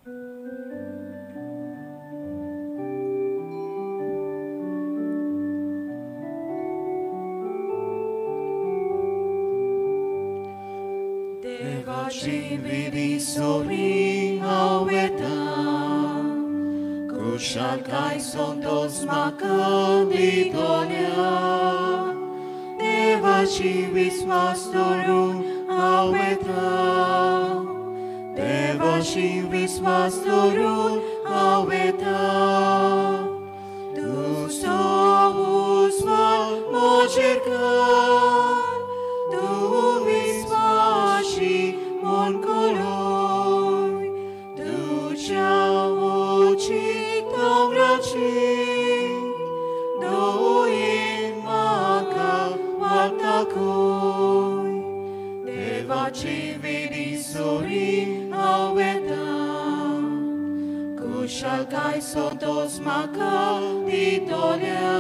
देवाची विधी सोरी हांव येता कुशाल काय सोंतोस म्हाका दितोल्या देवाची विस्वास दवरून हांव येता देवाची विस्वास दवरून हांव येता तूं सोबूस मोजेर कर तूं विस्वासी म्हूण करोय तुज्या ओची दोंगराची दोयेन म्हाका वागताकूय देवाची विधी सोरी हांव येता कुशाल काय सोंतोस म्हाका दितोल्या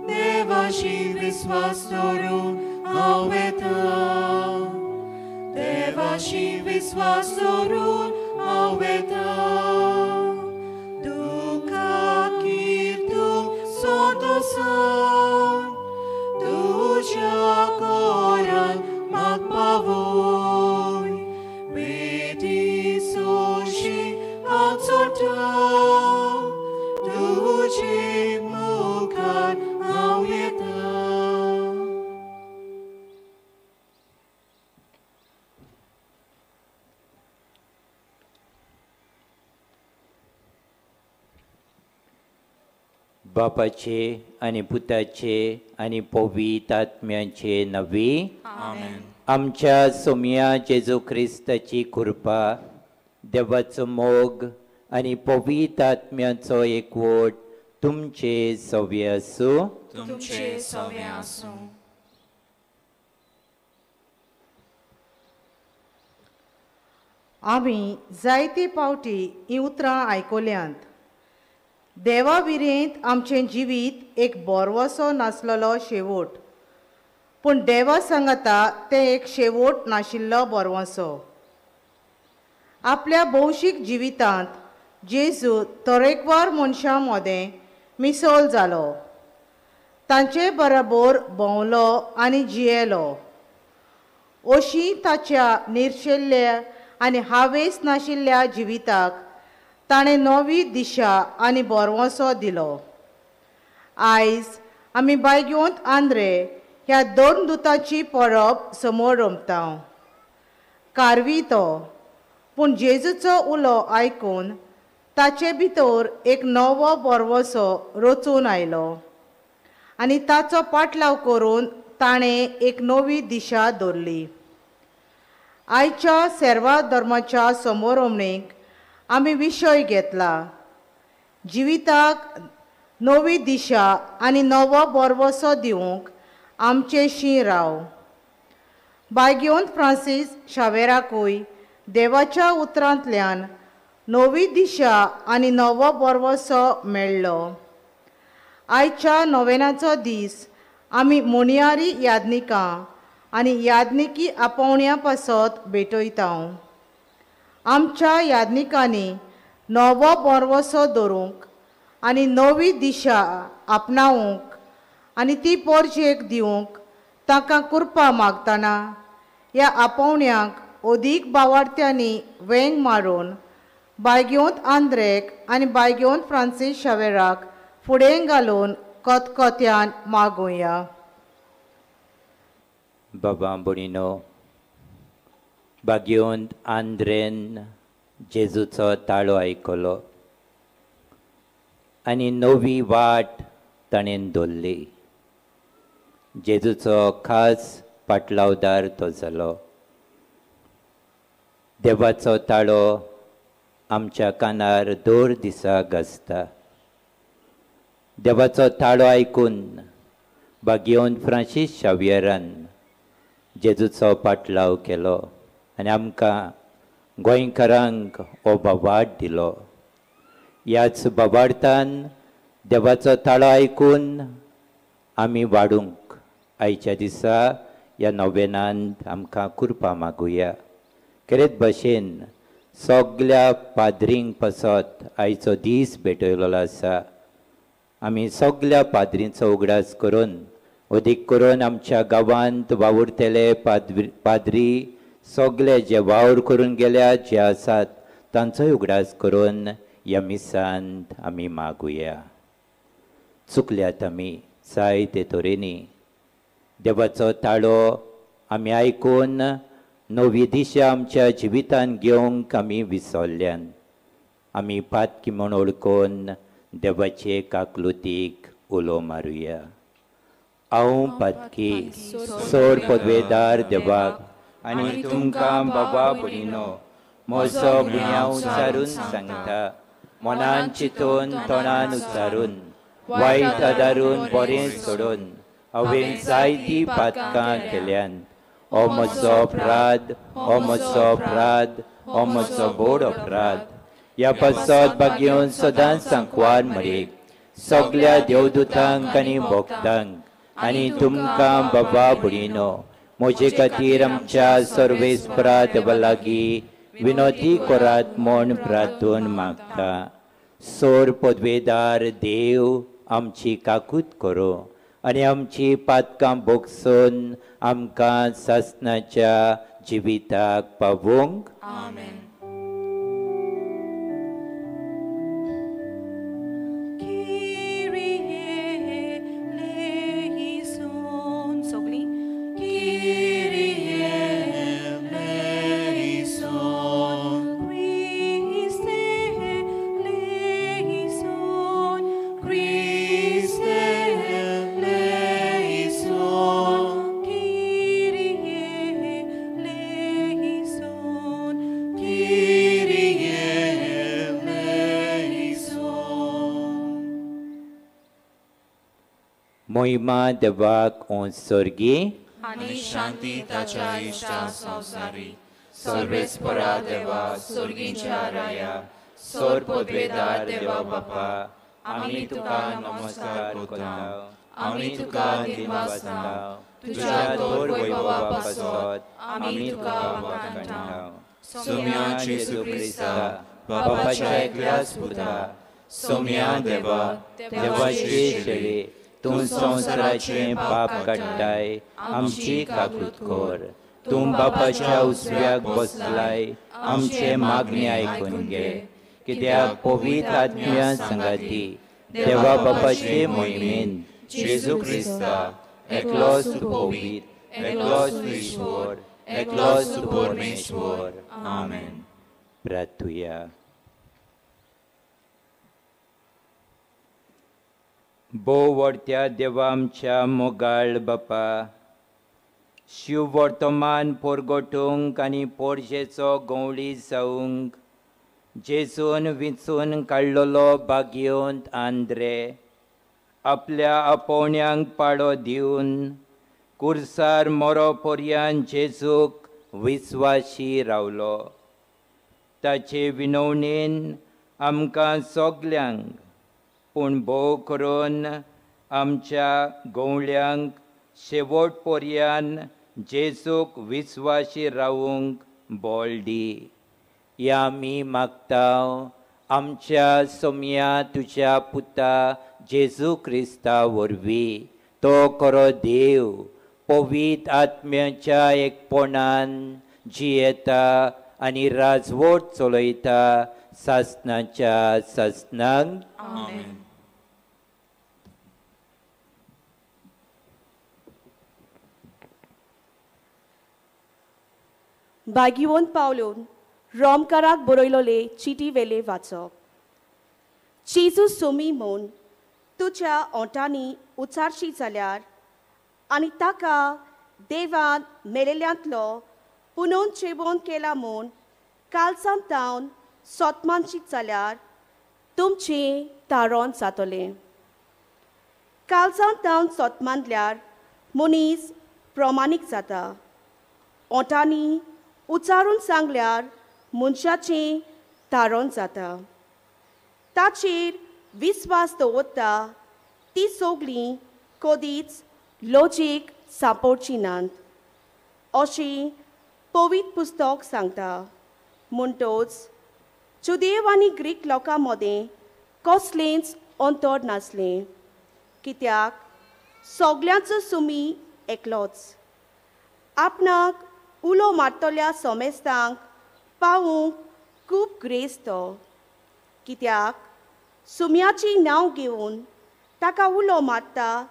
देवाची विस्वास दवरून हांव येता देवाची विस्वास दवरून हांव येता तुका किर्तू सोंतोसान तुज्या कोरान म्हाका पावोय बेटी सोशी हांव चोरता तुजे मुखार हांव येता बापाचे आनी पुताचे आनी पवित्र आत्म्याचे नवी आमेन आमच्या सोम्या जेजू क्रिस्ताची कृपा देवाचो मोग आनी पवित्र आत्म्याचो एकवट तुमचे सवे आसूं तुमचे सवे आसूं आमी जायते फावटी ही उतरां आयकल्यांत देवा विरेंत आमचें जिवीत एक बोरवोसो नासलोलो शेवट पूण देवा सांगता तें एक शेवट नाशिल्लो बोरवोसो आपल्या भौशीक जिवितांत जेजू तरेकवार मनशां मोदें मिसळ जालो तांचे बरोबर भोंवलो आनी जियेलो अशी ताच्या निर्शेल्ल्या आनी हावेस नाशिल्ल्या जिविताक ताणें नवी दिशा आनी बोरवोसो दिलो आयज आमी बायग्योंत आंद्रे ह्या दोन दुतांची परब समोर रमता कारवी तो पूण जेजूचो उलो आयकून ताचे भितर एक नवो बोरवोसो रचून आयलो आनी ताचो पाटलाव करून ताणें एक नवी दिशा दवरली आयच्या सेर्वा धर्माच्या समोरमणीक आमी विशय घेतला जिविताक नवी दिशा आनी नवो बोरवोसो दिवंक आमचेशी राव बायग्योंत फ्रांसीस शावेराकूय देवाच्या उतरांतल्यान नवी दिशा आनी नवो बोरवोसो मेळ्ळो आयच्या नोवेनाचो दीस आमी मोणयारी यादनिकां आनी यादनिकी आपोवण्या पासत भेटयता आमच्या यादनिकांनी नवो बोरवोसो दवरूंक आनी नवी दिशा आपणावंक आनी ती पोरजेक दिवंक ताका कृपा मागतना ह्या आपोवण्यांक अदीक भावार्थ्यांनी वेंग मारून बायग्योंत आंद्रेक आनी बायग्योंत फ्रांसीस शावेराक फुडें घालून कोतकोत्यान मागुया बाबा भणिनो बागयोंत आंद्रेन जेजूचो ताळो आयकलो आनी नवी वाट ताणें दवरली जेजूचो खास पाटलावदार तो जालो देवाचो ताळो आमच्या कानार दर दिसा गाजता देवाचो ताळो आयकून बागयोंत फ्रांसीस शावेरान जेजूचो पाटलाव केलो आनी आमकां गोंयकारांक हो बाबाड दिलो ह्याच बाबार्थान देवाचो ताळो आयकून आमी वाडूंक आयच्या दिसा ह्या नोवेनांत आमकां कृपा मागुया खरेच भाशेन सगळ्या पाद्रींक पासत आयचो दीस भेटयलेलो आसा. आमी सगळ्या पाद्रींचो उगडास करून अदीक करून आमच्या गांवांत वावुरतेले पाद्री सगळे जे वावर करून गेल्या जे आसात तांचोय उगडास करून ह्या मिसांत आमी मागुया. चुकल्यात आमी जायते तरेनी. देवाचो ताळो आमी आयकून नवी दिशा आमच्या जिवितान घेवंक आमी विसरल्यान. आमी पातकी म्हूण ओळखून देवाचे काकलुतीक उलो मारुया. हांव पातकी सोर पदवेदार देवाक आनी तुमकां बाबा भयणीनो म्हजो गुन्यांव उच्चारून सांगता. मनान चिंतून तोंडान उच्चारून वायट आदारून बरें सोडून हांवें जायतीं पातकां केल्यान. हो म्हजो अपराध, हो म्हजो अपराध, हो म्हजो बोड अपराध. ह्या पासत बागेवन सदांच सांकवार मरेक सगळ्या देवदूतांक आनी भक्तांक आनी तुमकां बाबा भयणीनो म्हजे खातीर आमच्या सर्वेस्परा देवा लागीं विनोदी करात म्हूण प्रार्थून मागता. सोर पदवेदार देव आमची काकूत करूं आनी आमची पातकां भोगसून आमकां सासणाच्या जिविताक पावूंक. आमेन. महिमा देवाक ओंसर्गी आनी शांती ताच्या इश्टा संवसारी. सर्वेस्परा देवा सुर्गीच्या राया सोर पदवेदार देवा बापा आमी तुका नमस्कार करता. आमी तुका दिनवासता तुज्या दोर वैभवा पासत आमी तुका वखाणटा. सोम्या जेजू क्रिस्ता बापाच्या एकल्या सुपुता सोम्या देवा देवाचे शेळे तूं संवसाराचें पाप काडटाय आमची काकूत कर. तूं बापाच्या उजव्याक बसलाय आमचे मागणी आयकून घे. कित्याक पवित्र आत्म्या संगाती देवा बापाचे मोहिमेन जेजू क्रिस्ता एकलोच तूं पवित्र एकलोच तूं ईश्वर एकलोच तूं परमेश्वर. आमेन. प्रार्थुया. भोव व्हडत्या देवा आमच्या मोगाळ बापा शिव वर्तमान पोरगोटूंक आनी पोरजेचो गवळी जावंक जेजून विचून काडलेलो बागयोंत आंद्रे आपल्या आपोवण्यांक पाडो दिवन कुर्सार मरो पर्यंत जेजूक विस्वाशी रावलो. ताचे विनवणेन आमकां सगल्यांक पूण भोव करून आमच्या गवळ्यांक शेवट पर्यंत जेजूक विस्वाशी रावूंक बळ दी. या आमी मागता आमच्या सोम्या तुज्या पुता जेजू क्रिस्ता वरवीं. तो खरो देव पवित्र आत्म्याच्या एकपणान जियेता आनी राजवट चलयता सासणाच्या सासणांक. आमेन. बागिवोन पावलोन रोमकाराक बरयलोले चिटी वेले वाचप. जेजू सोमी म्हूण तुज्या ओंटांनी उचारशी जाल्यार आनी ताका देवान मेलेल्यांतलो पुनोवन चेबोन केला म्हूण कालसावन तावन सोतमानशी जाल्यार तुमचें तारण जातलें. कालसावन तावन सोतमानल्यार मनीस प्रमाणीक जाता. ओंटांनी उचारून सांगल्यार मनशाचें तारण जाता. ताचेर विस्वास दवरता ती सगळीं कधीच लॉजीक सांपडची नात अशें पवित्र पुस्तक सांगता. म्हणटोच जुदेव आनी ग्रीक लोकां मदें कसलेंच अंतर नासलें, कित्याक सगळ्यांचो सुमी एकलोच. आपणाक उलो मारतल्या सोमेस्तांक पावूंक खूब ग्रेस तो, कित्याक सुमयाची नांव घेवन ताका उलो मारता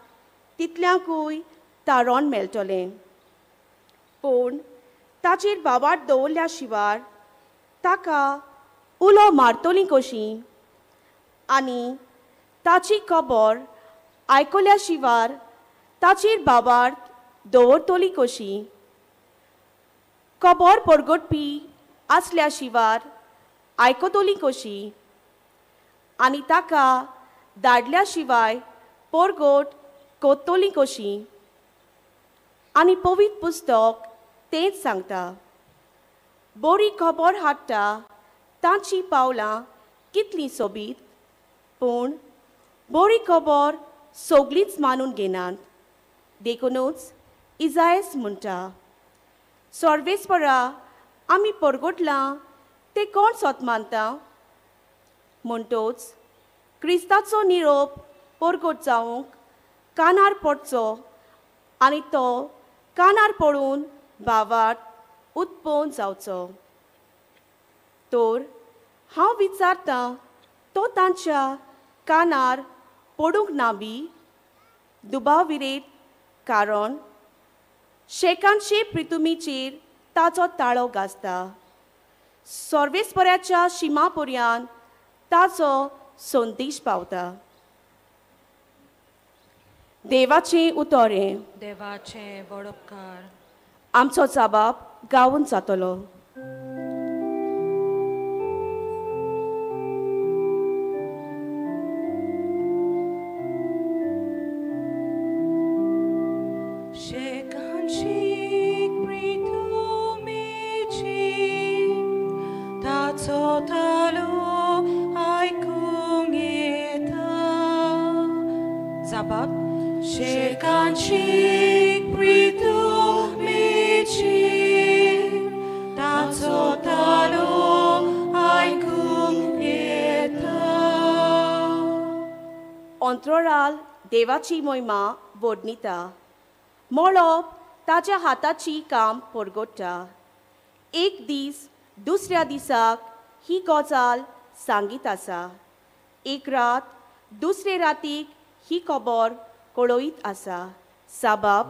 तितल्यांकूय तारण मेळटलें. पूण ताचेर बाबाट दवरल्या शिवाय ताका उलो मारतली कशी आनी ताची खबर आयकल्या शिवाय ताचेर बाबाट दवरतली कशी. खबर परगटपी आसल्या शिवाय आयकतली कशी आनी ताका धाडल्या शिवाय परगट कोत्तली कशी. आनी पवित्र पुस्तक तेंच सांगता. बरी खबर हाडटा तांची पावलां कितलीं सोबीत, पूण बरी खबर सगळींच मानून घेनात. देखूनच इजायस म्हणटा, सर्वेस्परा आमी परगटलां ते कोण सोत मानता. म्हणटोच क्रिस्ताचो निरोप परगट जावंक कानार पडचो आनी तो कानार पडून बावाट उत्पन्न जावचो. तर हांव विचारतां, तो तांच्या कानार पडूंक ना बी? दुबाविरेत कारण शेकांचे प्रितुमीचेर ताचो ताळो गाजता. सर्वेस्पराच्या शिमापर्यंत ताचो संदेश पावता. देवाचें उतोरें. देवाचे बडोपकार. आमचो जबाब गावून जातलो. Zabab शेकांची प्रितुमेची ताचो तालो आयकूंक येता. अंतराळ देवाची महिमा वर्णिता. मळब ताच्या हाताची काम परगटता. एक दीस दुसऱ्या दिसाक ही गजाल सांगीत आसा. एक रात दुसरे रातीक ही खबर कळयत आसा. साबाब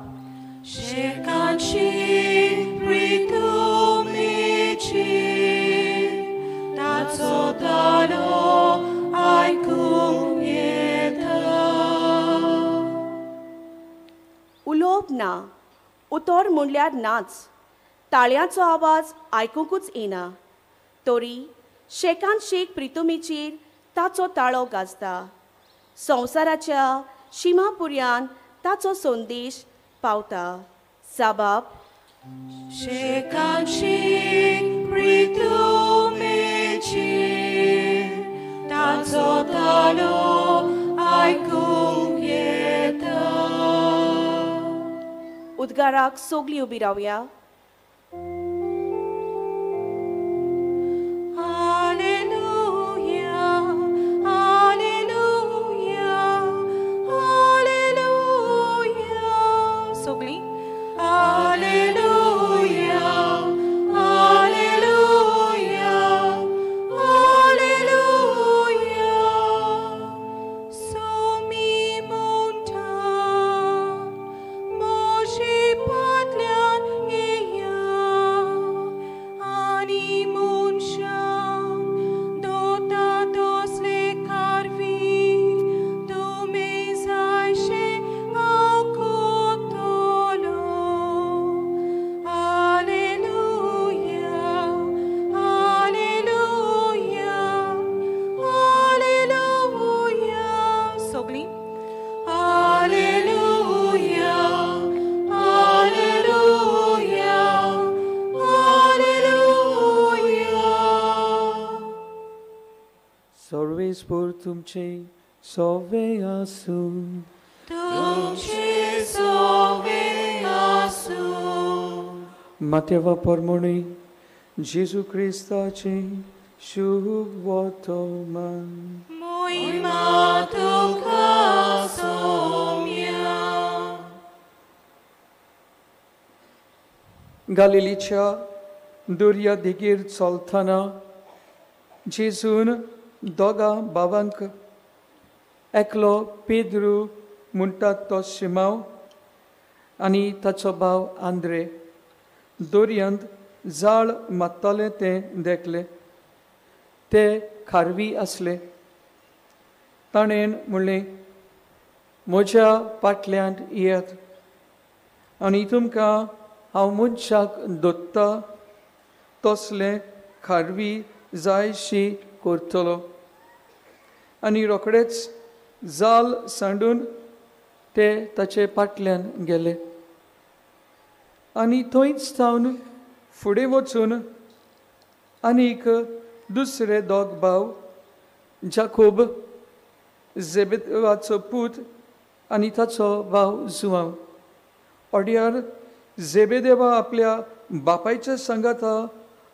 शेकांची प्रितुमेची ताचो तालो आयकूंक येता. उलोवप ना, उतर म्हणल्यार नाच. ताळयांचो आवाज आयकूंकूच येना. तरी शेकान शेक प्रितुमेचेर ताचो ताळो गाजता. संवसाराच्या शिमापुर्यान ताचो संदेश पावता. साबाब शेकांची प्रितुमेची ताचो तालो आयकूंक येता. उद्गाराक सोगली उबी रावया. सर्वेस्पर तुमचे सोवे आसूं. तुमचे सोवे आसूं. माथेवा परमणी जेजू क्रिस्ताचे शुभ वर्तमान. Moima tuka somia. गालिलीच्या दर्या देगेर चलतना जेजून दोगा बाबांक एकलो पेद्रू म्हणटा तो शिमाव आनी ताचो भाव आंद्रे दर्यांत जाळ मात्तले तें देखले. ते खारवी आसले. ताणेन म्हणलें, म्हज्या फाटल्यान येयात आनी तुमकां हांव मनशाक दोत्ता तसले खारवी जायशी करतलो. आनी रोखडेच जाल सांडून ते ताचे फाटल्यान गेले. आनी थंयच थावन फुडें वचून आनीक दुसरे दोग भाव जाकोब जेबेदेवाचो पूत आनी ताचो भाव जुआंव ओड्यार जेबेदेवा आपल्या बापायच्या सांगाता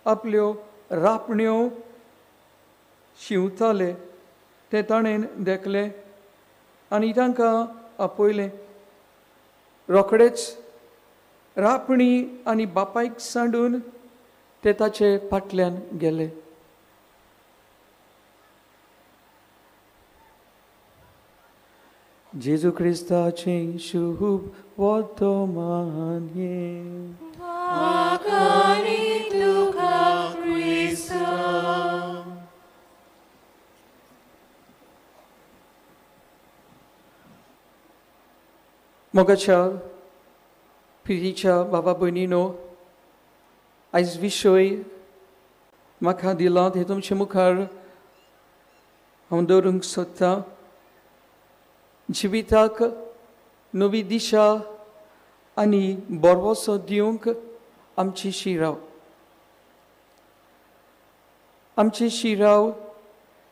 आपल्यो रापण्यो शिंवताले ते ताणेन देखले आनी तांकां आपयलें. रोखडेच रापणी आनी बापायक सांडून ते ताचे फाटल्यान गेले. जेजू क्रिस्ताचे शुभ वर्तमान. Vakani tuka Christa. मोगाच्या पिढीच्या बाबा भयणीनो, आयज विशय म्हाका दिला ते तुमचे मुखार हांव दवरूंक सोदतां. जिविताक नवी दिशा आनी बरवसो दिवंक आमची शिराव. आमची शिराव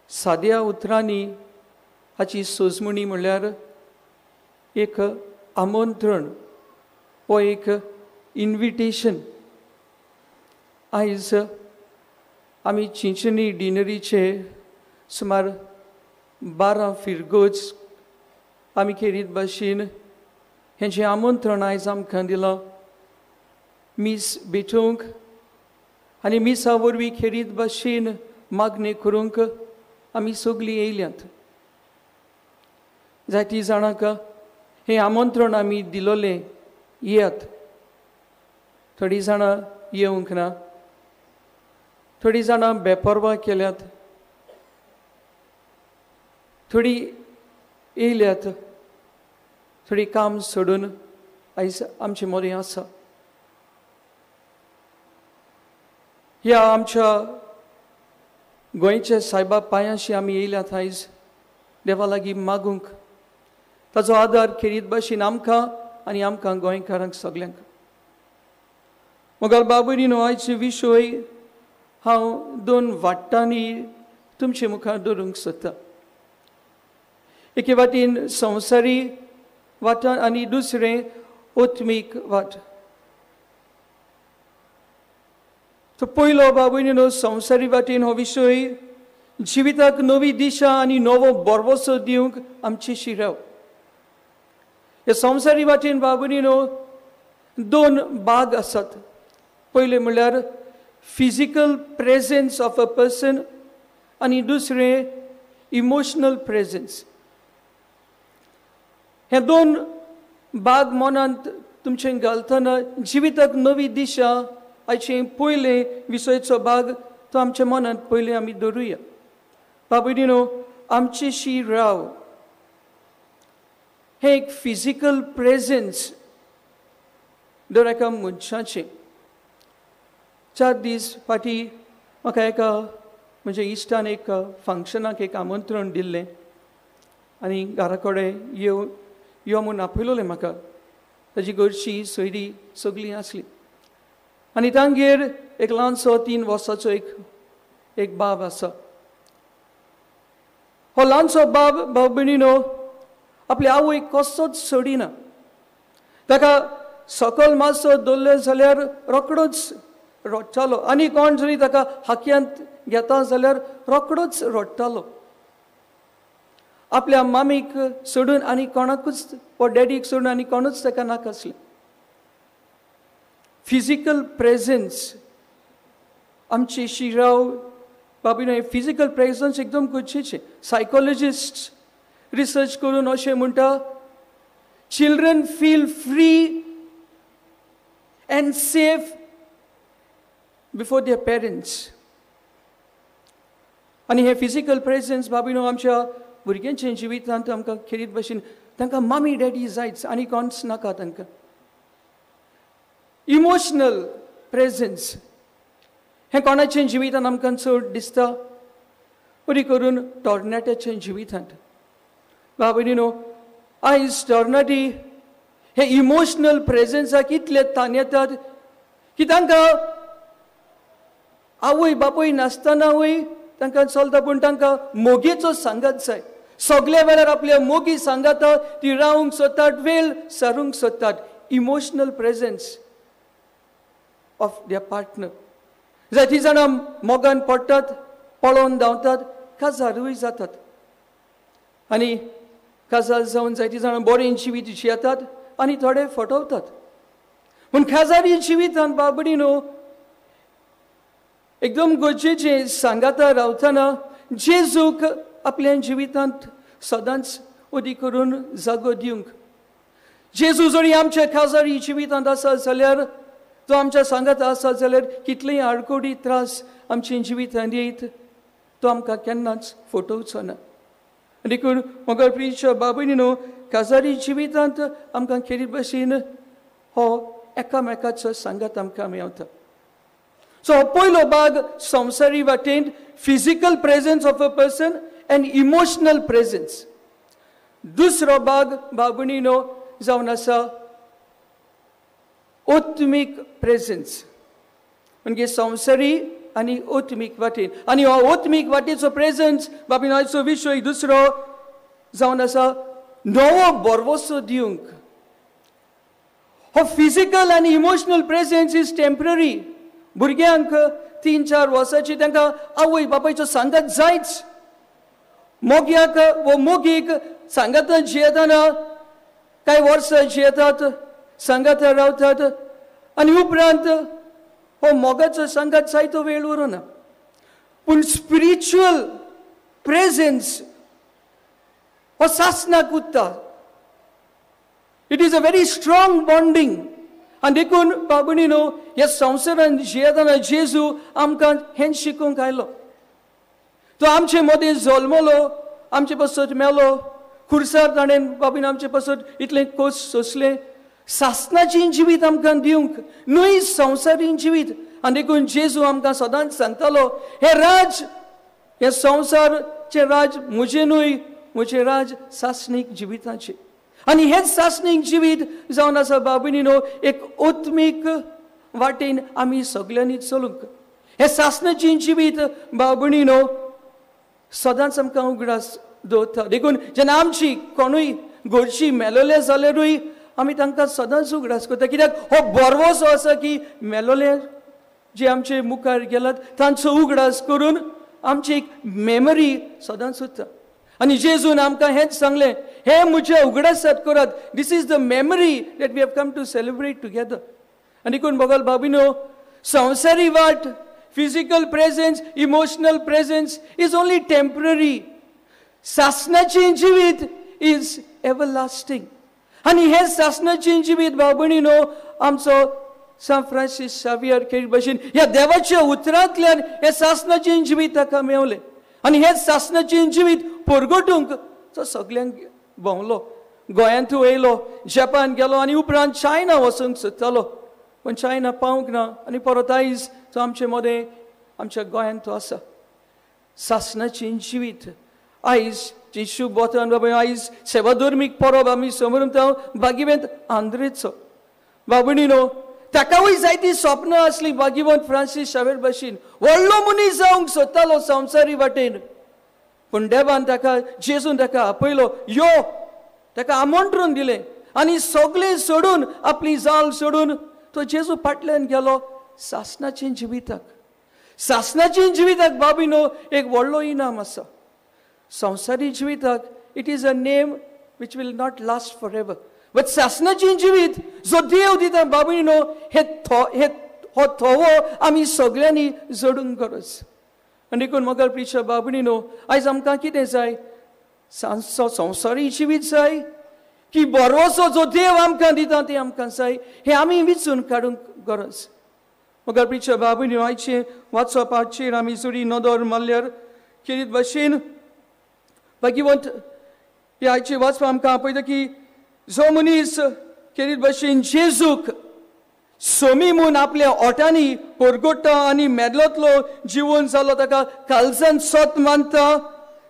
साद्या उतरांनी हाची सोजमणी म्हणल्यार एक आमंत्रण वो एक इन्विटेशन. आयज आमी चिंचणी डिनरीचे सुमार 12 फिरगोज आमी खेरीत भाशेन हेंचें आमंत्रण आयज आमकां दिलां. मीस भेटूंक आनी मिसा वरवीं खेरीत भाशेन मागणी करूंक आमी सगळीं येयल्यांत. जायतीं जाणांक हें आमंत्रण आमी दिलोलें येयात. थोडीं जाणां येवंक ना. थोडीं जाणां बेपरवा केल्यात. थोडीं येयल्यात. थोडीं काम सोडून आयज आमचे मदें आसा. ह्या आमच्या गोंयच्या सायबा पांयाशी आमी येयल्यात आयज देवा लागीं मागूंक. ताचो आदार खेरीत भाशेन आमकां आनी आमकां गोंयकारांक सगल्यांक. मोगाल बाबुरीनो, आयचे विशय हांव 2 वाटांनी तुमचे मुखार दवरूंक सोदतां. एके वाटेन संवसारी वाट आनी दुसरें ओत्मीक वाट. तो पयलो बाबुनीनो संवसारी वाटेन हो विशय जिविताक नवी दिशा आनी नवो बरवसो दिवंक आमची शिराव. ह्या संवसारी वाटेन बाबुनीनो 2 भाग आसात. पयले म्हणल्यार physical presence of a person आनी दुसरें इमोशनल प्रेझेन्स. हे 2 भाग मनांत तुमचे घालतना जिविताक नवी दिशा हाचे पयले विशयचो भाग तो आमच्या मनांत पयले आमी दवरुया. बाबुनीनो, आमची शिराव हे एक फिजिकल प्रेझेन्स दर एका मनशाचें. 4 दीस फाटीं म्हाका एका म्हज्या इश्टान एक फंक्शनाक एक आमंत्रण दिल्लें आनी घरा कडेन यो म्हूण आपयलोलें म्हाका. ताजी घरची सोयरी सगळीं आसली आनी तांगेर एक ल्हानसो 3 वर्साचो एक बाब आसा. हो ल्हानसो बाब भयणीनो आपल्या आवयक कसोच सोडिना. ताका सकल मातसो दवरलें जाल्यार रोखडोच रडटालो आनी कोण जरी ताका हाक्यांत घेता जाल्यार रोखडोच रडटालो. आपल्या मामीक सोडून आनी कोणाकूच वा डॅडीक सोडून आनी कोणूच ताका नाकासलें. फिजिकल प्रेझन्स आमची शिराव बाबीनो हे फिजिकल प्रेझन्स एकदम गरजेचें. सायकोलॉजिस्ट रिसर्च करून अशें म्हणटा, children feel free and safe before their parents. आणि हे फिजिकल प्रेझन्स बाबीनो आमच्या भुरग्यांच्या जिवितांत आमकां खेरीत भाशेन तांकां मामी डॅडी जायच आनी कोणच नाका तांकां. इमोशनल प्रेझन्स हें कोणाच्या जिवितांत आमकां चड दिसता, बरी करून तरणाट्याच्या जिवितांत. बाबीनो आयज तरणाटी हे इमोशनल प्रेझन्साक इतले ताण येतात की तांकां आवय बापूय नासतनावय तांकां चलता, पूण तांकां मोगेचो सांगात जाय. सगळे वेळार आपल्या मोगी सांगाता ती रावंक सोदतात, वेळ सारूंक सोदतात. Emotional presence of their partner. जायतीं जाणां मोगान पडटात, पळोवन धांवतात, काजारूय जातात. आनी काजार जावन जायतीं जाणां बरें जिवीत जियेतात आनी थोडे फटवतात. पूण काजारी जिवितांत बाबडीनो एकदम गरजेचें सांगाता रावतना जेजूक आपल्या जिवितांत सदांच उदी करून जागो दिवंक. जेजू जरी आमच्या काजारी जिवितांत आसा जाल्यार, तो आमच्या सांगाता आसा जाल्यार कितलेय आडकोडी त्रास आमच्या जिवितांत येयत तो आमकां केन्नाच फटोवचो ना. देखून मोगाळ प्रिय बाबडीनो काजारी जिवितांत आमकां खेरीत भाशेन हो एकामेकाचो सांगात आमकां मेवता. सो हो पयलो भाग संवसारी वाटेन physical presence of a person end emotional presence. दुसरो भाग बाबडीनो जावन आसा ओत्मीक प्रेझन्स, म्हणजे संवसारी आनी ओत्मीक वाटेन. आनी हो ओत्मीक वाटेचो प्रेझन्स बाबीनो आयचो विशय दुसरो जावन आसा नवो बरवसो दिवंक. हो फिजिकल आनी इमोशनल प्रेझन्स इज टेम्पररी. भुरग्यांक 3-4 वर्सांची तांकां आवय बापायचो सांगात जायच. मोग्याक वो मोगीक सांगातांत जियेतना कांय वर्सां जियेतात, सांगाता रावतात आनी उपरांत हो मोगाचो सांगात जायतो वेळ उरना. पूण स्पिरिच्युअल प्रेझन्स हो सासनाक उत्ता. It is a very strong bonding. आनी देखून बाबडीनो ह्या संवसारांत जियेतना जेजू आमकां हें शिकोवंक आयलो. तो आमचे मदें जल्मलो, आमचे पासत मेलो, खुर्सार ताणें बाबीन आमचे पासत इतलें कोस सोंसलें. सासनाचें जिवीत आमकां दिवंक, न्हय संवसारीक जिवीत. आनी देखून जेजू आमकां सदांच सांगतालो, हे राज, हे संवसारचें राज म्हजें न्हय, म्हजें राज सासनीक जिविताचें. आनी हेच सासनीक जिवीत जावन आसा बाबडीनो एक ओत्मीक वाटेन आमी सगळ्यांनी चलूंक. हे सासनाचें जिवीत बाबडीनो सदांच आमकां उगडास दवरता. देखून जेन्ना आमची कोणूय घरची मेलोले जाल्यारूय आमी तांकां सदांच उगडास करता. कित्याक हो बरवसो आसा की मेलोले जे आमचे मुखार गेलात तांचो उगडास करून आमची एक मेमरी सदांच उरता. आनी जेजून आमकां हेंच सांगलें, हे म्हज्या उगडासात करात. This is the memory that we have come to celebrate together. आनी देखून बगल बाबीनो संवसारी वाट, physical presence, emotional presence is only temporary. सासनाचें जिवीत इज एवरलास्टींग. आनी हे सासनाचें जिवीत बाबडीनो आमचो सान फ्रांसीस शावियर खेरीत भाशेन ह्या देवाच्या उतरांतल्यान हे सासनाचें जिवीत ताका मेवलें. आनी हे सासनाचें जिवीत परगटूंक तो सगळ्यांक भोंवलो. गोंयांत येयलो, जपान गेलो आनी उपरांत चायना वचूंक सोदतालो, पूण चायना पावूंक ना. आनी परत आयज तो आमचे मदें आमच्या गोंयांत तो आसा. सासनाचें जिवीत आयज जी शुभ वतन बाबा आयज सेवाधर्मीक परब आमी समरमता बागिवेंत आंद्रेचो. बाबडीनो ताकावय जायतीं स्वप्नां आसलीं. बागिवंत फ्रांसीस शावेर भाशेन व्हडलो मनीस जावंक सोदतालो संवसारी वाटेन, पूण देवान ताका, जेजून ताका आपयलो, यो, ताका आमंत्रण दिलें आनी सगळें सोडून, आपली जाल सोडून तो जेजू फाटल्यान गेलो सासणाचे जिविताक बाबीनो एक व्हडलो इनाम आसा. संवसारी जिविताक it is a name which will not last forever. But सासणाचे जिवीत जो देव दिता बाबीनो हे थोवो आमी सगळ्यांनी जोडूंक गरज. आनी देखून म्हाका प्रिय बाबीनो आयज आमकां कितें जाय? संवसारी जिवीत जाय की बरोसो जो देव आमकां दिता ते आमकां जाय हे आमी विचून काडूंक गरज. म्हाका प्रिय बाबीनो आयचे वॉट्सॅपाचेर आमी जोडी नदर मारल्यार खेरीत भाशेन भाग्यवंत हे आयचे वाचपा आमकां आपयता की जो मनीस खेरीत भाशेन जेजूक सोमी म्हूण आपल्या ओटांनी परगोडटा आनी मेदलोतलो जिवन जालो ताका काळजान सत मानता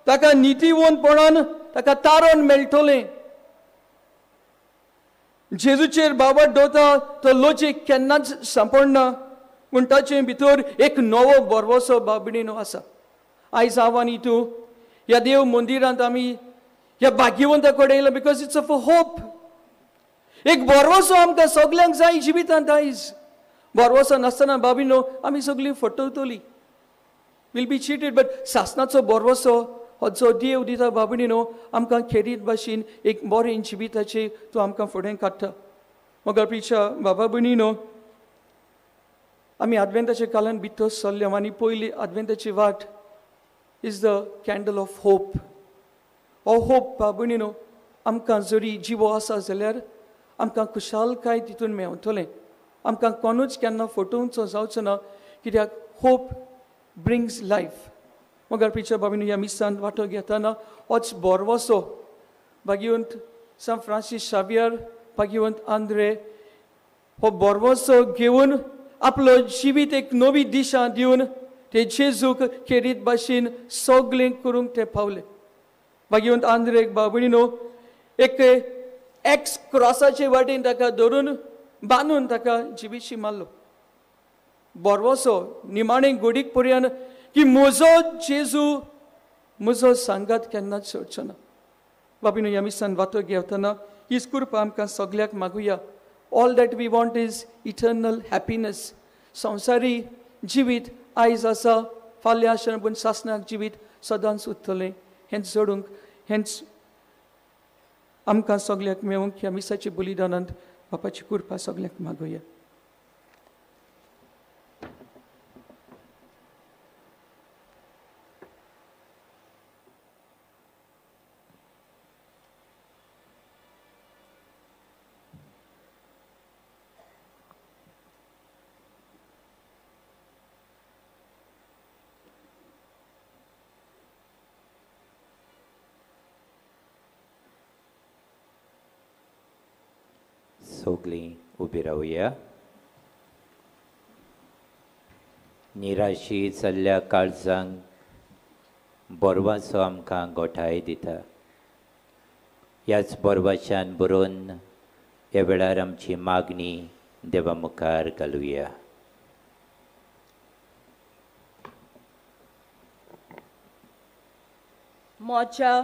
ताका नितीवंतपणान ताका तारण मेळटलें. जेजूचेर बाबत दवरता तो लोचेक केन्नाच सांपडना पूण ताचे भितर एक नवो बरवसो बाबडीनो आसा. आयज हांव आनी तूं ह्या देव मंदिरांत आमी ह्या भाग्यवंता कडेन येयला because it's of a hope. एक बरवसो आमकां सगल्यांक जाय जिवितांत. आयज बरवसो नासतना बाबीनो आमी सगळीं फटवतलीं, विल बी चिटेड. बट सासणाचो बरवसो हो जो देव दिता बाबीनो आमकां खेरीत भाशेन एक बरें जिविताचें तो आमकां फुडें काडटा. म्हाका प्रिय बाबा भयणीनो आमी आदवेंताच्या काळान भितर चल्ल्या आनी पयली आदवेंताची वाट is the candle of hope. हो होप बाबणीनो आमकां जरी जिवो आसा जाल्यार आमकां खुशालकाय तितून मेळटलें. आमकां कोणूच केन्ना फटोवचो जावचो ना कित्याक होप ब्रिंग्स लायफ. म्हाका प्रिय बाबीनो ह्या मिसान वांटो घेतना होच बरवसो भाग्यवंत सान फ्रांसीस शावियर भाग्यवंत आंद्रे हो बरवसो घेवन आपलो जिवीत एक नवी दिशा दिवन ते जेजूक खेरीत भाशेन सगळें करूंक ते पावले. भाग्यवंत आंद्रेक बाबणीनो एक एक्स क्रॉसाचे वाटेन ताका धरून बांदून ताका जिवीशी मारलो. बरवसो निमाणें गोडीक पर्यंत की म्हजो जेजू म्हजो सांगात केन्नाच सोडचो ना. बाबीनो ह्या मिसान वांटो घेतना हीच कृपा आमकां सगळ्याक मागुया. All that we want is eternal happiness. संवसारी जिवीत आयज आसा फाल्यां आसना पूण सासणाक जिवीत सदांच उरतलें हेंच जोडूंक हेंच आमकां सगळ्याक मेळूंक ह्या मिसाच्या बलिदानांत बापाची कृपा सगळ्याक मागुया. सगळीं उबी रावया. निराशी जाल्ल्या काळजांक बरवासो आमकां गोठाय दिता. ह्याच बरवाशान बरोवन ह्या वेळार आमची मागणी देवा मुखार घालुया. मोच्या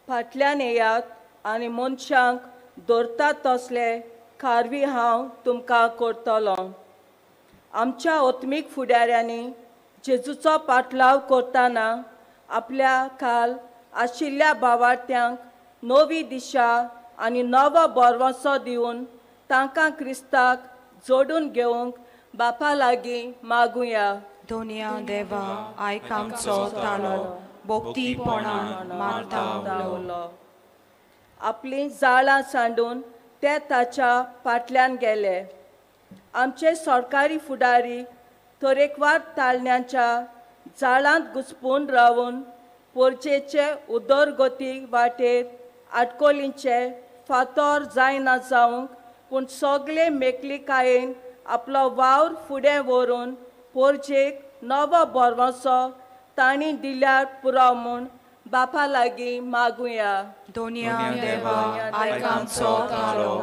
फाटल्यान येयात आनी मनशांक दवरतात तसले खारवी हांव तुमकां करतलो. आमच्या ओत्मीक फुडाऱ्यांनी जेजूचो पाटलाव करतना आपल्या खाल आशिल्ल्या भावार्थ्यांक नवी दिशा आनी नवो बरवसो दिवन तांकां क्रिस्ताक जोडून घेवंक बापा लागीं मागुया. दोनिया देवा आयक आमचो ताळो भोक्तीपणान मारता. आपली जाळां सांडून ते ताच्या फाटल्यान गेले. आमचे सरकारी फुडारी तरेकवार ताळण्यांच्या जाळांत घुस्पून रावून पोरचेचे उदरगती वाटेर आडकोलींचे फातर जायना जावंक पूण सगळे मेकळीकायेन आपलो वावर फुडें व्हरून पोरचेक नवो बरवसो तांणी दिल्यार पुरो म्हूण बापा लागीं मागुया. दोनिया देवा आयक आमचो ताळो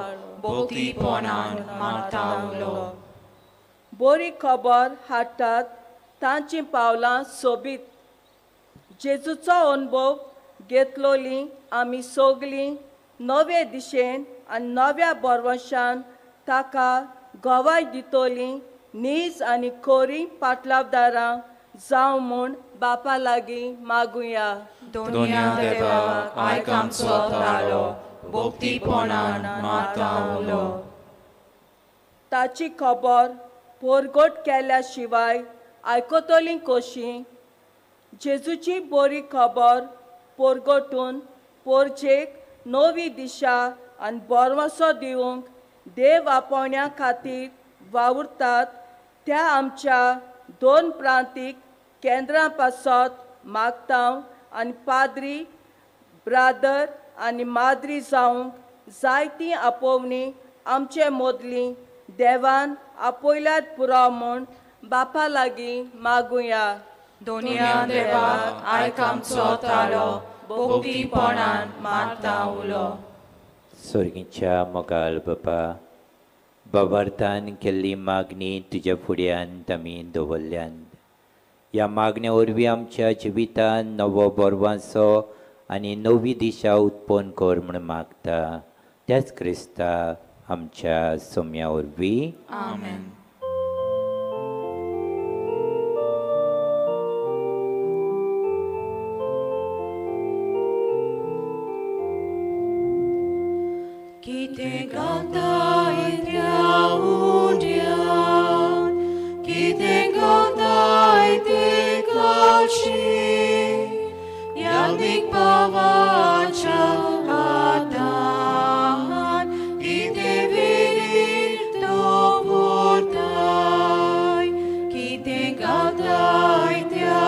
भोक्तीपणान मारता. बरी खबर हाडटात तांची पावलां सोबीत. जेजूचो अनुभव घेतलोली आमी सगळीं नवे दिशेन आनी नव्या बरवशान ताका गवाय दितोली नीज आनी कोरी पाटलावदारां जावं म्हूण बापा लागीं मागुया. दोनिया देवा आयक आमचो ताळो भोगतीपणान मारता उलो. ताची खबर पोरगोट केल्या शिवाय आयकतली कशी. जेजूची बरी खबर पोरगोटून पोरचेक नवी दिशा आनी बोरवसो दिवंक देव आपोवण्या खातीर वावुरतात त्या आमच्या 2 प्रांतीक केंद्रां पासत मागता आनी पाद्री ब्रादर आनी माद्री जावंक जायतीं आपोवणी आमचे मोदलीं देवान आपयल्यात पुराव म्हूण बापा लागीं मागुया. दोनिया देवा आयक आमचो ताळो भोगतीपणान मारता उलो. स्वर्गीच्या मोगाल बापा, बाबार्थान केल्ली मागणी तुज्या फुड्यांत आमी दवरल्यान. ह्या मागण्या वरवीं आमच्या जिवितान नवो बोरवांचो आनी नवी दिशा उत्पन्न कर म्हूण मागता. त्याच क्रिस्ता आमच्या सोम्या वरवीं. आमेन. कितें गावता त्या उड्यान, कितें गावता ते काळशी, याल्मीक पावाच्या हातान कितें वेगीर तो व्हरताय. कितें गावता त्या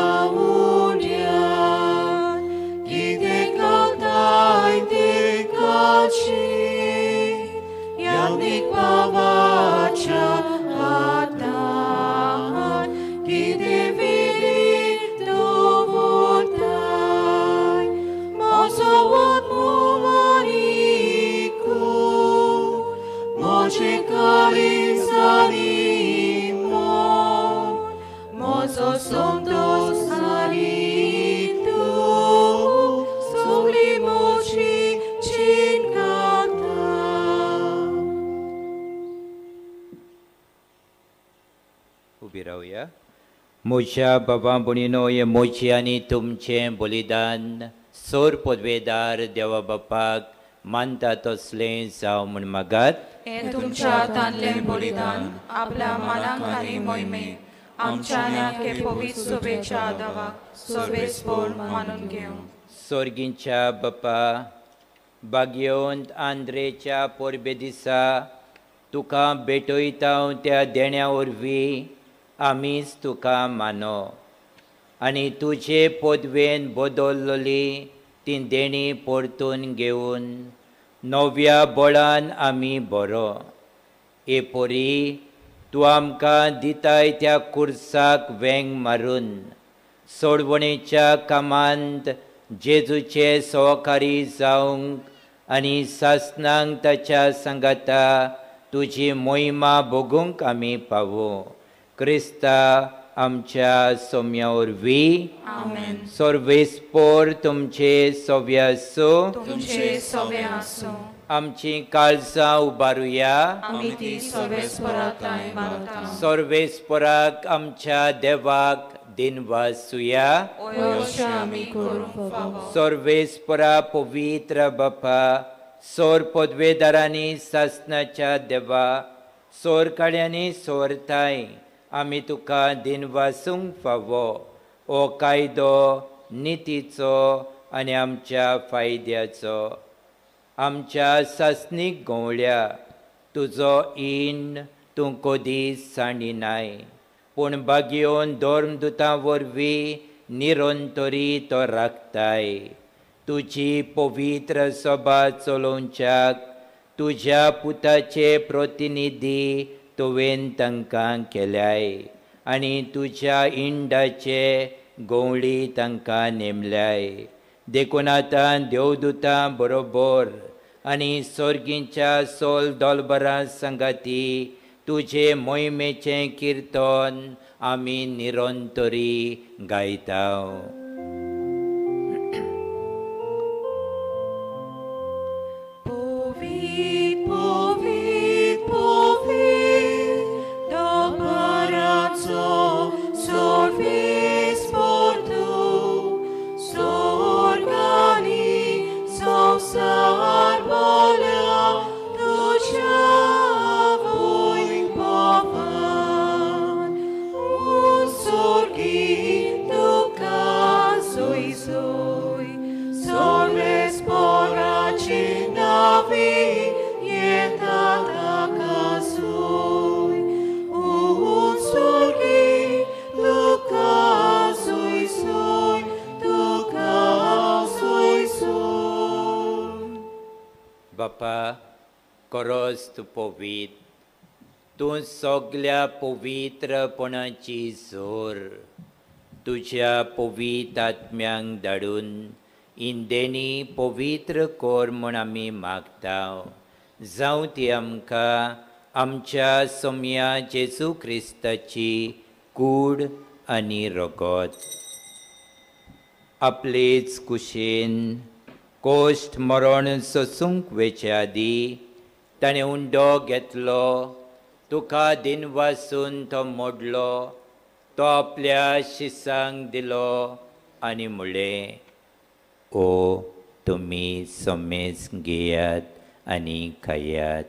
उड्यान, कितें गावता ते काळशी, याल्मीक पावाच्या हातान कितें वेगीर तो व्हरताय. म्हजो आत्मवारीकू म्हजे काळीजानी मोल, म्हजो संतोष आनी तूं सगळी म्हजी जीण घालता. उबी रावया. म्हज्या बाबा भणीनो, हे म्हजें आनी तुमचें बलिदान सोर पदवेदार देवा बापाक मानता तसलें जावं म्हूण मागात. हे तुमच्या ताणलें बलिदान आपल्या मनाक आनी मोहिमेक आमच्या न्याके पवित्र सभेच्या दावाक सर्वेस्पर मानून घेवं. स्वर्गीच्या बापा, बागयोंत आंद्रेच्या परबे दिसा तुका भेटयता त्या देण्या वरवीं आमीच तुका मानो आनी तुजे पदवेन बदलली ती देणी परतून घेवन नव्या बळान आमी बरो. हे परी तूं आमकां दिताय त्या कुर्साक वेंग मारून सोडवणेच्या कामांत जेजूचे सहकारी जावंक आनी सासणांक ताच्या सांगाता तुजी मोहिमा भोगूंक आमी पावो. क्रिस्ता आमच्या सोम्या वरवीं. आमेन. सर्वेस्पर तुमचे सव्य आसूं. तुमचे सवे आसूं. आमची काळजां उबारुया. आमी ती सर्वेस्पराताय मागता. सर्वेस्पराक आमच्या देवाक दिनवासुया. अशें आमी करूंक फावो. सर्वेस्परा पवित्र बापा, सोर पदवेदारांनी सासणाच्या देवा, सोर काळ्यांनी सोरताय आमी तुका दिनवासूंक फावो. हो कायदो नितीचो आनी आमच्या फायद्याचो. आमच्या सासणीक गवळ्या तुजो इन तूं कधीच सांडिनाय, पूण बागयोन धर्मदुतां वरवीं निरंतरी तो राखताय. तुजी पवित्र सभा चलोवच्याक तुज्या पुताचे प्रतिनिधी तुवें तांकां केल्याय आनी तुज्या इंडाचे गवळी तांकां नेमल्याय. देखून आतां देवदुतां बरोबर आनी सर्गीच्या सोल दोलबरां सांगाती तुजे मोहिमेचें किर्तन आमी निरंतरी गायता. Povit, povit, povit, the बापा करोस तूं पवित्र, तूं सगळ्या पवित्रपणाची जोर तुज्या पवित्र आत्म्यांक धाडून इंदेनी पवित्र कोर म्हूण आमी मागता. जावं ती आमकां आमच्या सोम्या जेजू क्रिस्ताची कूड आनी रगत. आपलेच कुशेन कोश्ट मरण सोसूंक वेचे आदी ताणें उंडो घेतलो, तुका दिन वासून तो मोडलो, तो आपल्या शिसांक दिलो आनी म्हणलें, ओ तुमी सोमेस घेयात आनी खायात.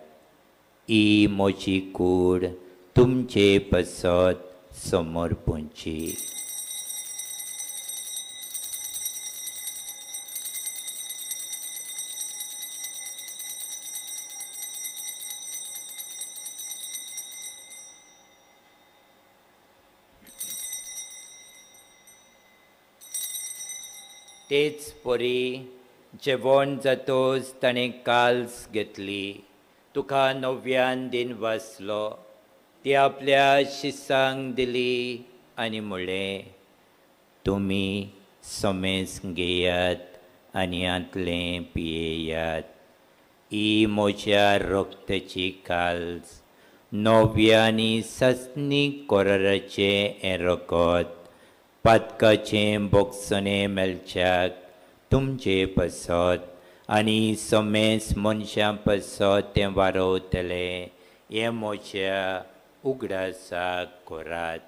ही म्हजी कूड तुमचे पसत समोर पोंची. तेच परी जेवण जातोच ताणें काल्स घेतली, तुका नव्यान दिन वाचलो, ती आपल्या शिसांक दिली आनी म्हणलें, तुमी सोमेस घेयात आनी आतलें पियेयात. ही म्हज्या रक्ताची काल्स, नव्यानी सस्नीक कोराराचें हें रगत, पातकाचें बोगसणें मेलच्याक तुमचे पसत आनी सोमेस मनशां पसत तें वारोवतलें. हें म्हज्या उगडासाक कोरात.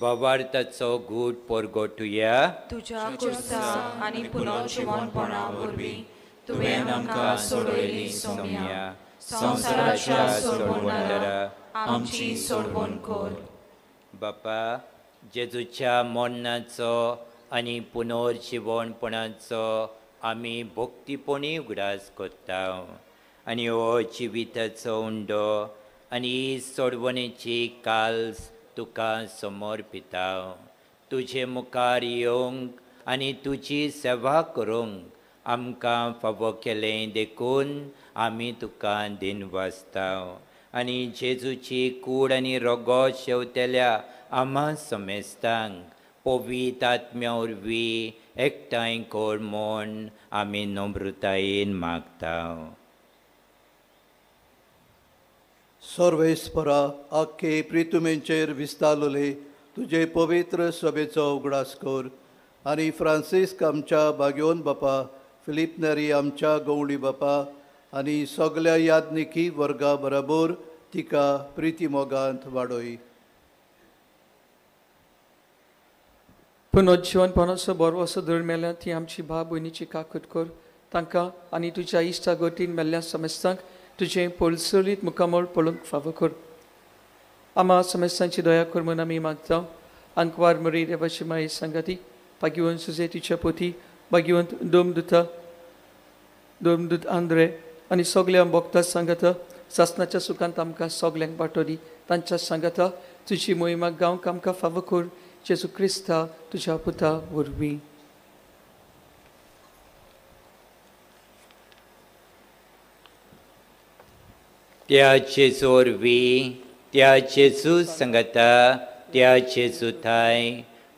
भावार्थाचो घूट परगटुया. तुज्या कुर्सा आनी पुनर्जीवनपणा वरवीं तुवें आमकां सोडयली सोम्या, संवसाराच्या सोडवणारा आमची सोडवण कर. बापा, जेजूच्या मरणाचो आनी पुनर्जीवनपणाचो आमी भक्तीपणी उगडास करता आनी हो जिविताचो उंडो आनी सोडवणेची काल्स तुका समर्पिता. तुजे मुखार येवंक आनी तुजी सेवा करूंक आमकां फावो केलें देखून आमी तुका दिन वाचता आनी जेजूची कूड आनी रगत शेवतेल्या आम्हा समेस्तांक पवित्र आत्म्या वरवीं एकठांय कर म्हूण आमी नम्रतायेन मागता. सर्वेस्परा आख्खे प्रितुमेंचेर विस्तारलोले तुजे पवित्र सभेचो उगडास कर आनी फ्रांसिस्क आमच्या बागेवन बापा, फिलीप नेरी आमच्या गवळी बापा आनी सगळ्या याज्ञिकी वर्गा बरोबर तिका प्रिती मोगांत वाडय. पुनर्जीवनपणाचो बरो असो धर मेल्या ती आमची भाव भयणीची काकूट कर. तांकां आनी तुज्या इश्टा गोटीन मेल्ल्या समेस्तांक तुजें पोलसलीत मुखामोल पळोवंक फावो कर. आम्हा समेस्तांची दया कर म्हूण आमी मागता. अंकवार मरी रेवाशिमाई संगाती, भाग्यवंत सुजे तिच्या पोती, भाग्यवंत दोमदूत आंद्रे आनी सगळ्या भक्तां सांगाता सासणाच्या सुखांत आमकां सगल्यांक वांटोदी. तांच्या सांगाता तुजी मोहिमाक गावंक आमकां फावो कर. जेजू क्रिस्ता तुज्या पुता वरवीं. त्या जेजू वरवीं, त्या जेजू संगता, त्या जेजू थाय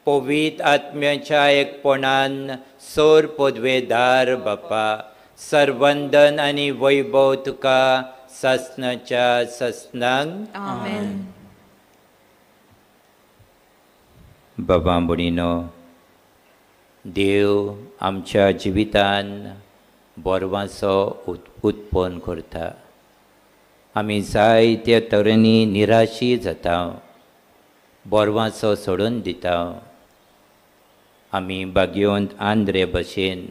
पवित्र आत्म्याच्या एकपणान सोर पदवेदार बापा, सर्वंदन आनी वैभव तुका सासणाच्या सासणांक. आमेन. बाबा भणीनो, देव आमच्या जिवितान बोरवांचो उत्पन्न करता. आमी जायत्या तरेनी निराशी जाता, बोरवांचो सोडून दिता. आमी भाग्यवंत आंद्रे भशेन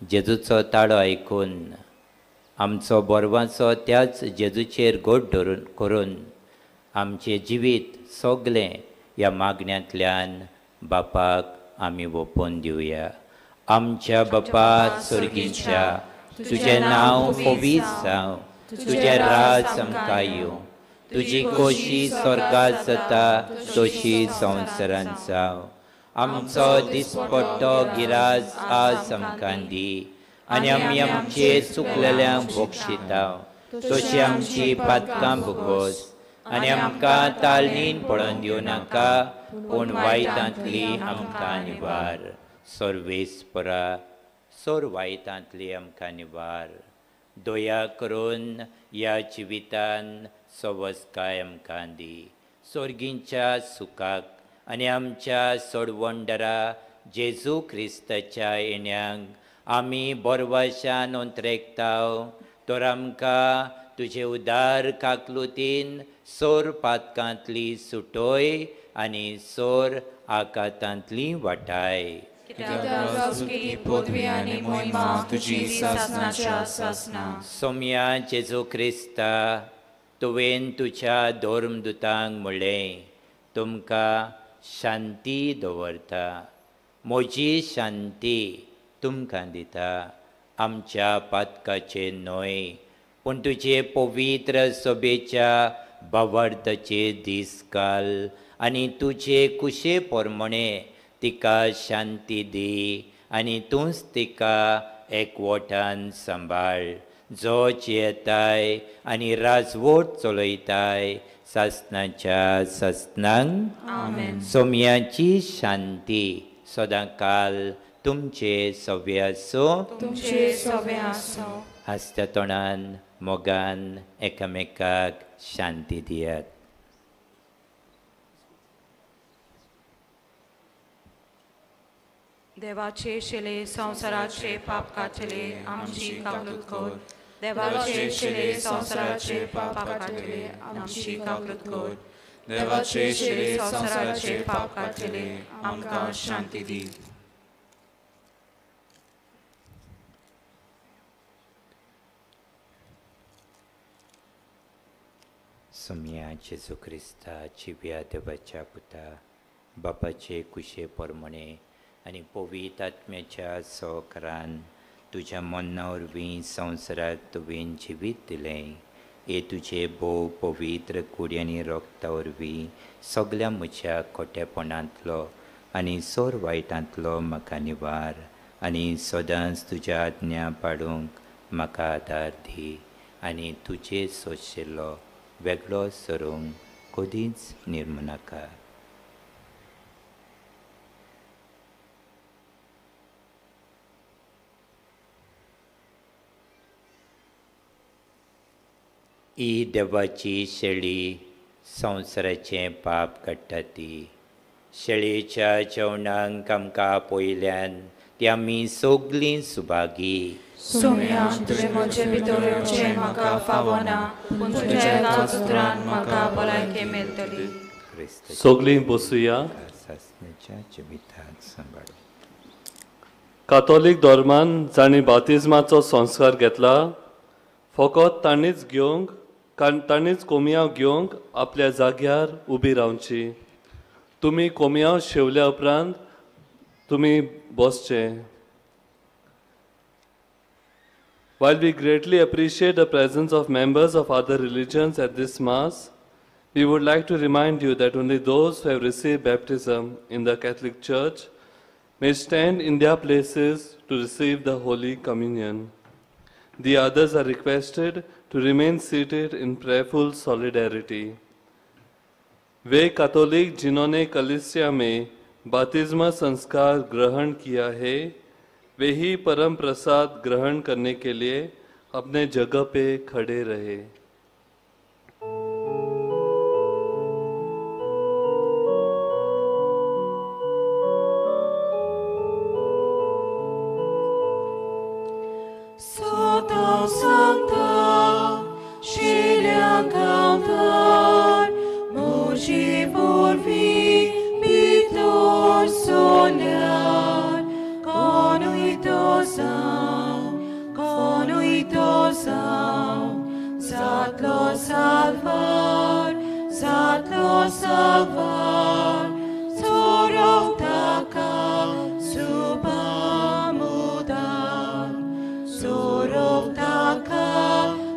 जेजूचो ताळो आयकून आमचो बोरवांचो त्याच जेजूचेर गोड धरून करून आमचें जिवीत सगलें ह्या मागण्यांतल्यान बापाक आमी ओपोवन दिवया. आमच्या बापा सुर्गीच्या, तुजें नांव पवित्र जावं, तुझे राज आमकां येवं तुजी खोशी स्वर्गांत जाता तशी संवसारांत जावं आमचो दिसपट्टो गिराज आज आमकां दी आनी आमी आमचे चुकलेल्यांक बक्षिता तशी आमची पातकां भोगोस आनी आमकां ताळणीन पडोवन दिवं नाका पूण वायटांतली आमकां निवार सर्वेस्परा सोर वायटांतली आमकां निवार दया करून ह्या जिवितान सवस्काय आमकां दी सर्गींच्या सुखाक आनी आमच्या सोडवंडरा जेजू क्रिस्ताच्या येण्याक आमी बोरवाशान ओंत्रेकताव तर आमकां तुजे उदार काकलुतीन सोर पातकांतली सुटोय आनी सोर आकातांतली वाटाय पदवी आनी मोहिमा तुजी सासनाच्या सासना सोम्या जेजू क्रिस्ता तुवें तुज्या धर्मदुतांक म्हणलें तुमकां शांती दवरता म्हजी शांती तुमकां दिता आमच्या पातकाचे न्हय पूण तुजे पवित्र सभेच्या भावार्थाचे दीस घाल आनी तुजे कुशे पोरमणे तिका शांती दी आनी तूंच तिका एकवटान सांबाळ जो येताय आनी राजवट चलयताय सासनाच्या सासनांक आमेन सोम्याची शांती सदां काल तुमचे सव्य आसो तुमचे सवे आसो हसत्या तोंडान मोगान एकामेकाक शांती दियात देवाचे शेले संसाराचे पाप काटले आमची काकलूत कोर देवाचे शेले संसाराचे पाप काटले आमची काकलूत कोर देवाचे शेले संसाराचे पाप काटले आमकां शांती दी सोम्या जेजू क्रिस्ता जिव्या देवाच्या पुता बापाचे कुशे पोरमणे आनी पवित्र आत्म्याच्या सहकारान तुज्या मन्ना वरवीं संवसाराक तुवें जिवीत दिलें हे तुजे भोव पवित्र कुडी आनी रोगता वरवीं सगळ्या म्हज्या खोटेपणांतलो आनी सोर वायटांतलो म्हाका निवार आनी सदांच तुज्या आज्ञा पाडूंक म्हाका आदार दी आनी तुजे सोशिल्लो वेगळो सरूंक कधीच निर्म नाका ही देवाची शेळी संवसाराचें पाप काडटा ती शेळयेच्या जेवणाक आमकां आपयल्यान ती आमी सगळीं सुभागी सोम्या तुवें म्हजे भितरचे म्हाका फावना पूण तुज्या काळुत्रान म्हाका भलायकी मेळटली सगळीं बसुया सासणेच्या जिविताक सांबाळ कातोलीक धर्मान जाणी बातिजमाचो संस्कार घेतला फकत तांणीच घेवंक तांणीच कोमयाव घेवंक आपल्या जाग्यार उबी रावची तुमी कोमयाव शेवल्या उपरांत तुमी बसचे While we greatly appreciate the presence of members of other religions at this Mass, we would like to remind you that only those who have received baptism in the Catholic Church may stand in their places to receive the Holy Communion. The others are requested to remain seated in prayerful solidarity. Way Catholic जिन्होंने कलीसिया में बपतिस्मा संस्कार ग्रहण KIA है वे ही परम प्रसाद ग्रहण करने के लिए अपने जगह पे खड़े रहे।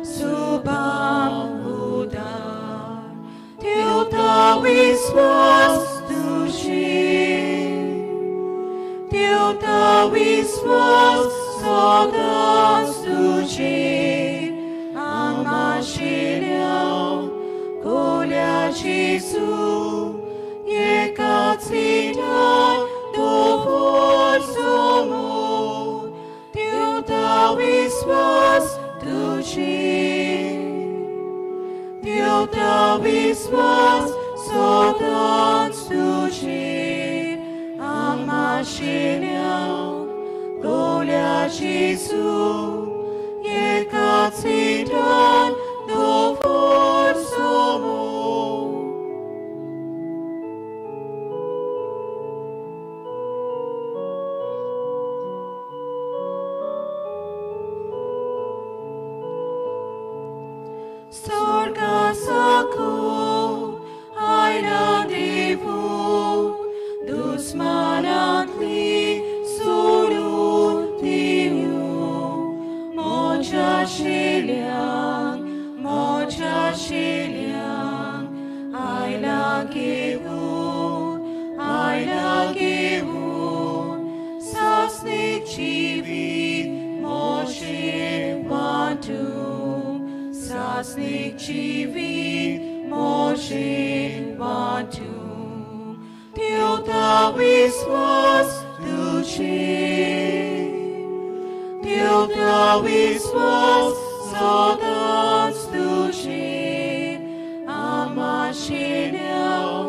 Suba विश्वास तुझे देवता विश्वास सदांच तुझे आमाशिल्या गोल्या जेसू एकाच विधान दोवर समोर देवता विश्वास तुझे देवता विश्वास सदांच तुझे आमाशिल्या गोल्या जेसू एकाच विधान दोवर समोर Sorgasako aina devu dusmanatli surun tiu moja shiliang aina gevu sasnik chivit moshe bantu Sasnik chivit Moshe bantu Deota viswas tuche Deota viswas sadac tuche Amashinyam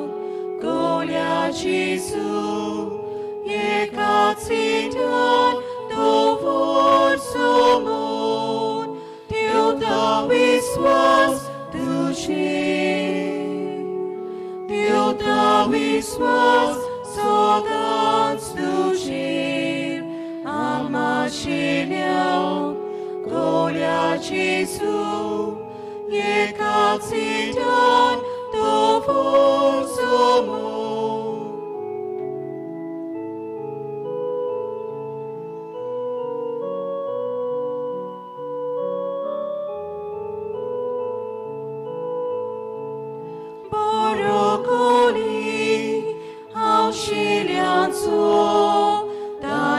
Golia Jesu Ekat sitan dovor somon Deota viswas tuche Deota viswas sadac tuche Amashinyam Golia Jesu Ekat sitan dovor somon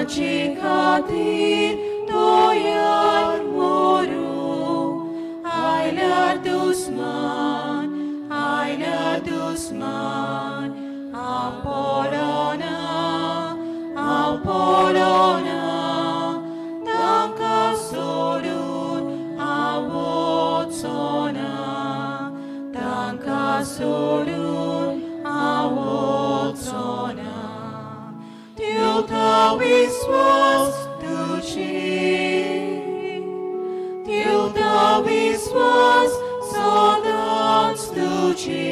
Daci-katin doyar moru Aylar dusman Apollona Tanka sorun awotsona Tanka sorun awotsona Deota viswas tuche Deota viswas sadac tuche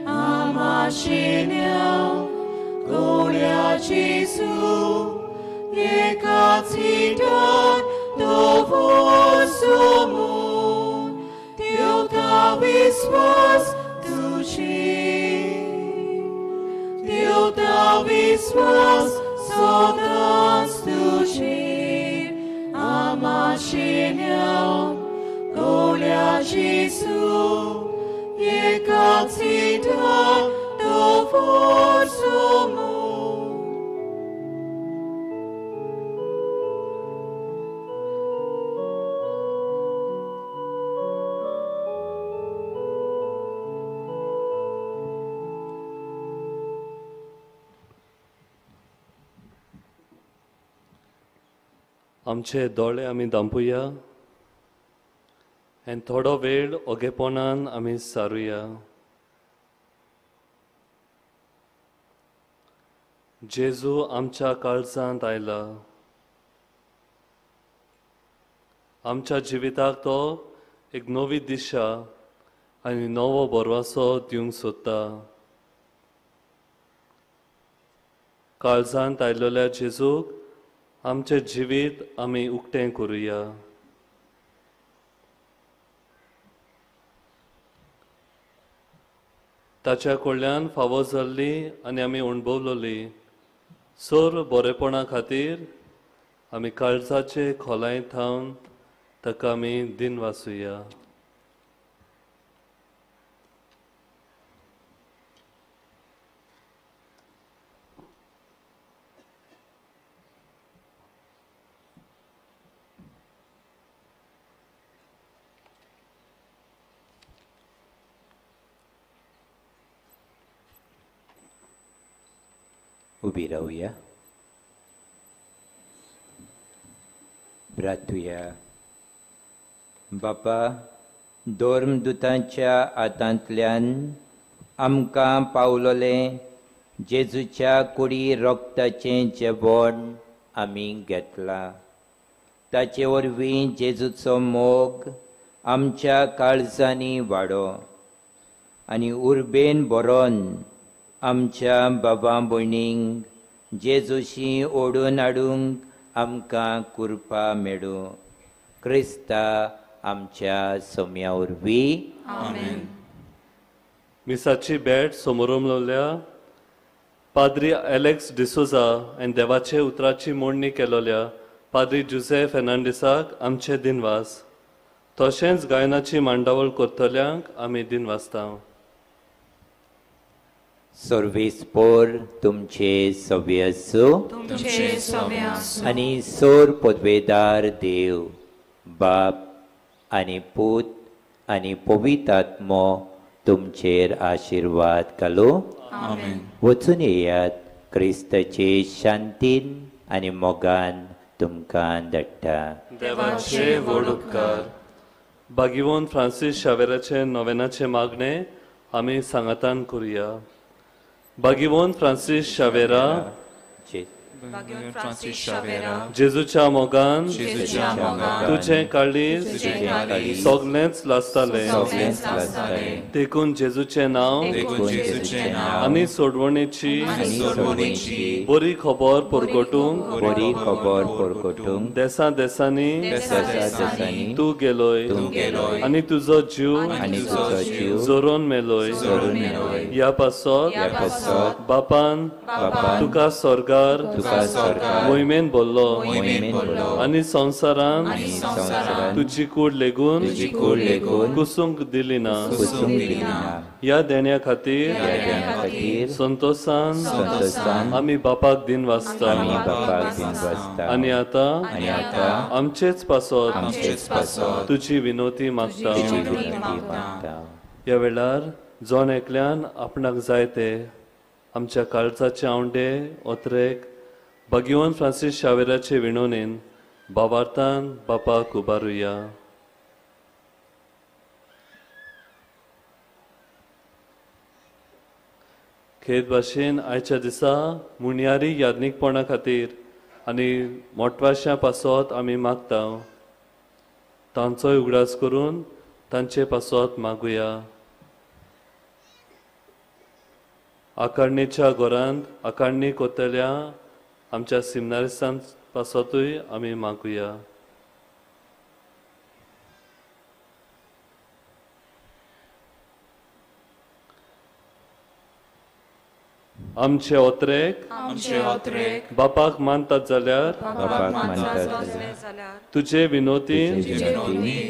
Amashinyam Golia Jesu Ekat sitan dovor somon Deota viswas tuche Deota viswas sadac tuche Amashinyam Golia Jesu Ekat sitan dovor somon आमचे दोळे आमी दांपुया आनी थोडो वेळ ओगेपणान आमी सारुया जेजू आमच्या काळजांत आयला आमच्या जिविताक तो एक नवी दिशा आनी नवो बरवासो दिवंक सोदता काळजांत आयिल्ल्या जेजूक आमचे जिवीत आमी उक्तें करुया ताच्या कडल्यान फावो जाल्ली आनी आमी अणभवलोली सोर बरेपणा खातीर आमी काळजाचे खोलायेंत थावन ताका आमी दिन वासुया उभी राहूया. प्रार्थूया. बापा, धर्मदुतांच्या हातांतल्यान आमकां पावलोलें जेजूच्या कुडी रोगताचें जेवण आमी घेतलां. ताचे वरवीं जेजूचो मोग आमच्या काळजांनी वाडो आनी उर्बेन बरोवन आमच्या बाबा भयणींक जेजूशी ओडून हाडूंक आमकां कृपा मेळूं. क्रिस्ता आमच्या सोम्या वरवीं. आमेन. मिसाची बॅट समोरून लावल्या. पाद्री एलेक्स डिसोजा आनी देवाचे उतराची मोडणी केलोल्या पाद्री जुझेफ फेर्नांडिसाक आमचे दिनवास. तशेंच गायनाची मांडावळ करतल्यांक आमी दिनवासता. सर्वेस्पोर तुमचे सव्य आसूं. तुमचे सव्य आसूं. आनी सोर पदवेदार देव बाप आनी पूत आनी पवित्र आत्मो तुमचेर आशिर्वाद घालूं. आमेन. वचून येयात. क्रिस्ताचे शांतीन आनी मोगान तुमकां धाडटा. देवाचे व्हड उपकार. भागिवंत फ्रांसीस शावेराचे नोवेनाचे मागणे आमी सांगातान करुया. भागिवंत फ्रांसीस शावेरा, भागिवंत फ्रांसीस शावेरा, जेजूच्या मोगान जेजूच्या मोगान तुझे काळीज तुझें काळीज सगळेंच लासताले. सगळेंच लासताले. देखून जेजूचे नांव देखून जेजूचें नांव आनी सोडवणेची आनी सोडवणेची बरी खबर परगटूंक बरी खबर परगटूंक देसा देसांनी देसांनी तूं गेलोय गेलोय आनी तुजो जीव आनी तुजो जीव जोरोन मेलोय. जोरून मेलोय. ह्या पासत बापान तुका स्वर्गार तुका स्वर्गार मोहिमेन बोल्लो मोहिमेन बोल्लो. आनी संवसारान संवसारान तुजी कूड लेगून तुजी कूड लेगून कुसूंक दिली ना. कुसूंक दिना. ह्या देण्या खातीर खातीर संतोषान आमी बापाक दिन वाचता. आमी बापाक दिनवासता. आनी आतां आमचेच पासत आमचेच पासत तुजी विनोती मागता. विनंती मागता. ह्या वेळार जोन एकल्यान आपणाक जाय ते आमच्या काळजाचे आवंडे ओत्रेक भागिवंत फ्रांसीस शावेराचे विणोनेन भावार्थान बापाक उबारुया. खेद भाशेन आयच्या दिसा मुणयारी यादनीकपणा खातीर आनी मोठवाश्या पासत आमी मागता. तांचोय उगडास करून तांचे पासत मागुया. आकारणीच्या घरांत आकारणीक कोतल्या आमच्या सिमनारिस्तान पासतूय आमी मागुया. आमचे ओत्रेक बापाक मानतात जाल्यार बापाक मानतात जाल्यार तुजे विनोतीन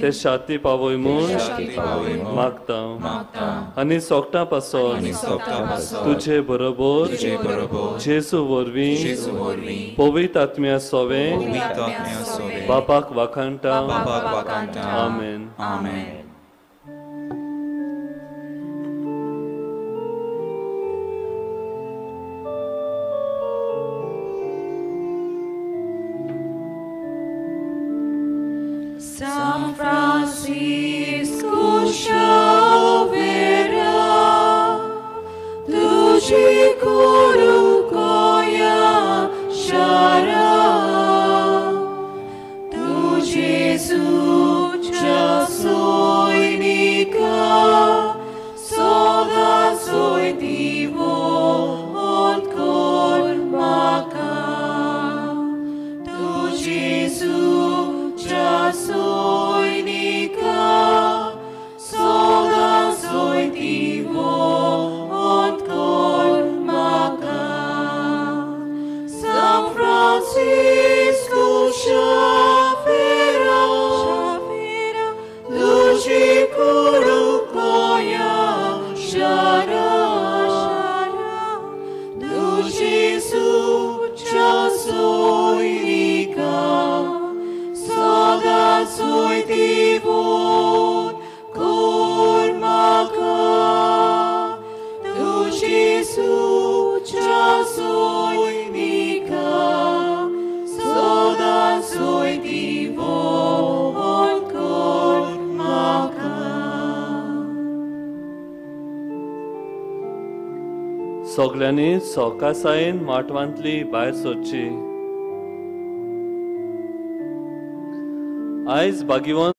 ते शाती पावय म्हूण मागता. आनी सोगटा पासत तुजे बरोबर जेजू वरवीं पवित्र आत्म्या सोवें बापाक वाखाणटा. आमेन. आमेन. San Francisco Xaviera, tuji kurukoya shara, tu Jesus chasoinika, soda soy divo od kormaka, tu Jesus soy nica, soda soy divo od kormaka. San Francisco Xaviera, luci kurukoya shara, luci su soy nica, सगळ्यांनी सवकासायेन माटवांतली भायर सरची. आयज बागीवन